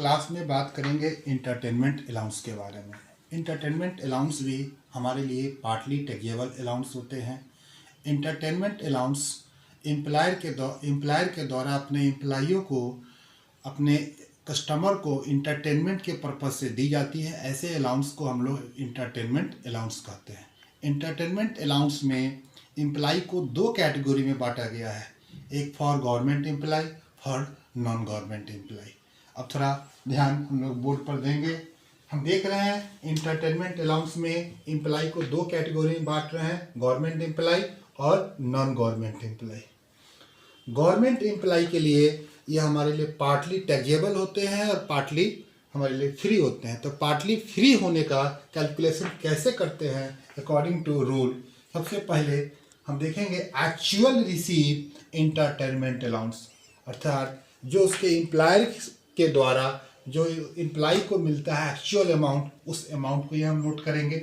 Class में बात करेंगे इंटरटेनमेंट अलाउंस के बारे में। इंटरटेनमेंट अलाउंस भी हमारे लिए पार्टली टैक्सेबल अलाउंस होते हैं। इंटरटेनमेंट अलाउंस एम्प्लायर के द्वारा अपने एम्प्लॉइयों को, अपने कस्टमर को इंटरटेनमेंट के पर्पज़ से दी जाती है। ऐसे अलाउंस को हम लोग इंटरटेनमेंट अलाउंस कहते हैं। इंटरटेनमेंट अलाउंस में एम्प्लॉय को दो कैटेगरी में बांटा गया है, एक for government employ, for non government employ. अब थोड़ा ध्यान हम लोग बोर्ड पर देंगे। हम देख रहे हैं इंटरटेनमेंट अलाउंस में एम्प्लॉय को दो कैटेगरी में बांट रहे हैं, गवर्नमेंट एम्प्लॉय और non government employ. Government employ के लिए ये हमारे लिए पार्टली टैक्सेबल होते हैं और पार्टली हमारे लिए फ्री होते हैं। तो पार्टली फ्री होने का कैलकुलेशन कैसे करते हैं अकॉर्डिंग टू रूल। सबसे पहले हम देखेंगे एक्चुअल रिसीव इंटरटेनमेंट अलाउंस, अर्थात जो उसके एम्प्लॉयर के द्वारा जो एम्प्लॉय को मिलता है एक्चुअल अमाउंट, उस अमाउंट को ये हम नोट करेंगे।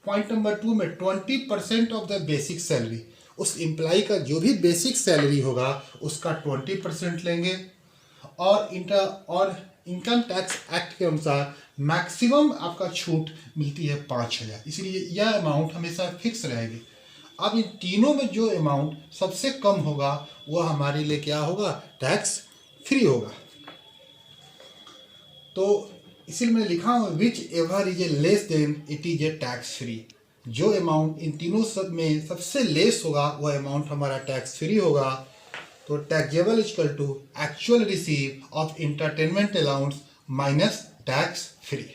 पॉइंट नंबर 2 में 20% ऑफ द बेसिक सैलरी, उस एम्प्लॉय का जो भी बेसिक सैलरी होगा उसका 20% लेंगे। और इनकम टैक्स एक्ट के अनुसार मैक्सिमम आपका छूट मिलती है 5,000, इसलिए यह अमाउंट हमेशा फिक्स रहेगी। अब इन तीनों में जो अमाउंट सबसे कम होगा वह हमारे लिए क्या होगा, टैक्स फ्री होगा। तो इसीलिए मैं लिखा हूँ which ever is a less than it is a tax free. जो अमाउंट इन तीनों सब में सबसे लेस होगा वह अमाउंट हमारा टैक्स फ्री होगा। तो taxable equal to actual receive of entertainment allowance minus tax free.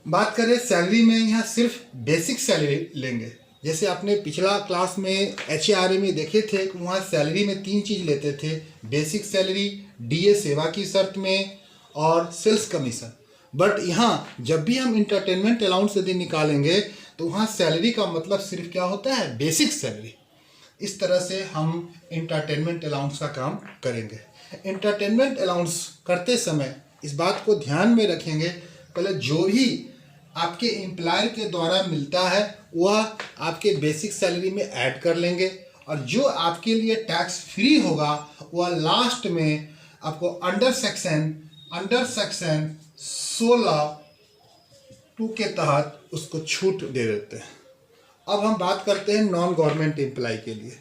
बात करें सैलरी में, यहाँ सिर्फ बेसिक सैलरी लेंगे। जैसे आपने पिछला क्लास में HRA में देखे थे कि वहाँ सैलरी में 3 चीज़ लेते थे, बेसिक सैलरी, DA सेवा की शर्त में और सेल्स कमीशन। बट यहाँ जब भी हम इंटरटेनमेंट अलाउंस यदि निकालेंगे तो वहाँ सैलरी का मतलब सिर्फ क्या होता है, बेसिक सैलरी। इस तरह से हम इंटरटेनमेंट अलाउंस का काम करेंगे। इंटरटेनमेंट अलाउंस करते समय इस बात को ध्यान में रखेंगे, पहले जो भी आपके एम्प्लॉयर के द्वारा मिलता है वह आपके बेसिक सैलरी में ऐड कर लेंगे, और जो आपके लिए टैक्स फ्री होगा वह लास्ट में आपको अंडर सेक्शन 16(2) के तहत उसको छूट दे देते हैं। अब हम बात करते हैं नॉन गवर्नमेंट एम्प्लॉय के लिए।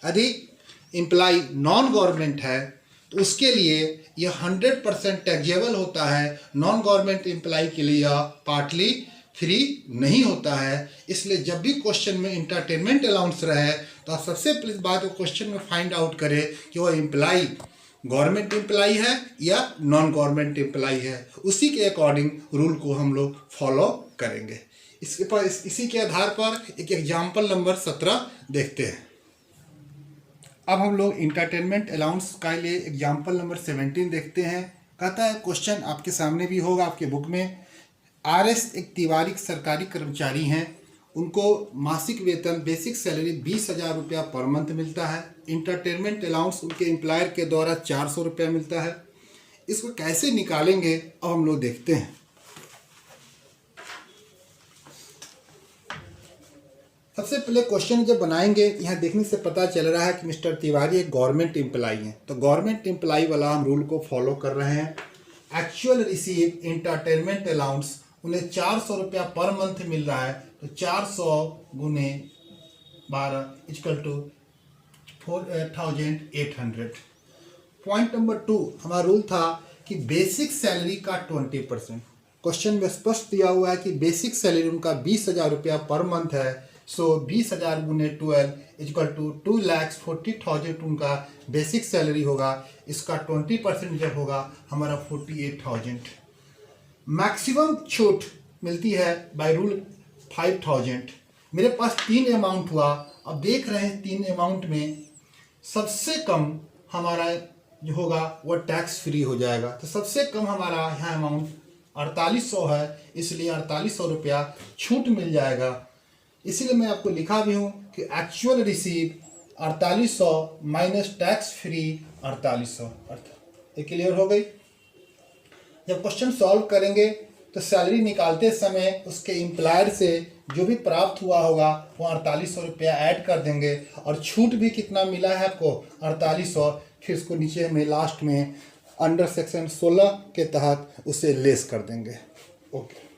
यदि एम्प्लॉय नॉन गवर्नमेंट है तो उसके लिए यह 100% टैक्सेबल होता है। नॉन गवर्नमेंट एम्प्लॉय के लिए यह पार्टली फ्री नहीं होता है। इसलिए जब भी क्वेश्चन में इंटरटेनमेंट अलाउंस रहे तो आप सबसे पहले बात क्वेश्चन में फाइंड आउट करें कि वह एम्प्लॉय गवर्नमेंट एम्प्लॉय है या नॉन गवर्नमेंट एम्प्लॉय है। उसी के अकॉर्डिंग रूल को हम लोग फॉलो करेंगे। इसी के आधार पर एक एग्जाम्पल नंबर 17 देखते हैं। अब हम लोग इंटरटेनमेंट अलाउंस का लिए एग्जाम्पल नंबर 17 देखते हैं। कहता है, क्वेश्चन आपके सामने भी होगा आपके बुक में। RS एक तिवारी सरकारी कर्मचारी हैं, उनको मासिक वेतन बेसिक सैलरी 20,000 रुपया पर मंथ मिलता है। इंटरटेनमेंट अलाउंस उनके एम्प्लॉयर के द्वारा 400 रुपया मिलता है। इसको कैसे निकालेंगे अब हम लोग देखते हैं। सबसे पहले क्वेश्चन जब बनाएंगे यहाँ देखने से पता चल रहा है कि मिस्टर तिवारी एक गवर्नमेंट एम्प्लॉय हैं, तो गवर्नमेंट एम्प्लॉय वाला हम रूल को फॉलो कर रहे हैं। एक्चुअल रिसीव इंटरटेनमेंट अलाउंस उन्हें 400 रुपया पर मंथ मिल रहा है, तो 400 गुने 12 इक्वल टू 4,800। पॉइंट नंबर 2 हमारा रूल था कि बेसिक सैलरी का 20%। क्वेश्चन में स्पष्ट दिया हुआ है कि बेसिक सैलरी उनका 20,000 रुपया पर मंथ है। सो 20,000 गुने 12 इक्वल टू 2,40,000 उनका बेसिक सैलरी होगा। इसका 20% जब होगा हमारा 48,000। मैक्सिमम छूट मिलती है बाय रूल 5,000। मेरे पास 3 अमाउंट हुआ। अब देख रहे हैं 3 अमाउंट में सबसे कम हमारा जो होगा वह टैक्स फ्री हो जाएगा। तो सबसे कम हमारा यहाँ अमाउंट 4800 है, इसलिए 4800 रुपया छूट मिल जाएगा। इसीलिए मैं आपको लिखा भी हूँ कि actual receive 4800 minus tax free 4800। ये क्लियर हो गई। जब क्वेश्चन सॉल्व करेंगे तो सैलरी निकालते समय उसके एम्प्लॉयर से जो भी प्राप्त हुआ होगा वो 4800 रुपया ऐड कर देंगे, और छूट भी कितना मिला है आपको 4800। फिर इसको नीचे में लास्ट में अंडर सेक्शन 16 के तहत उसे लेस कर देंगे। ओके।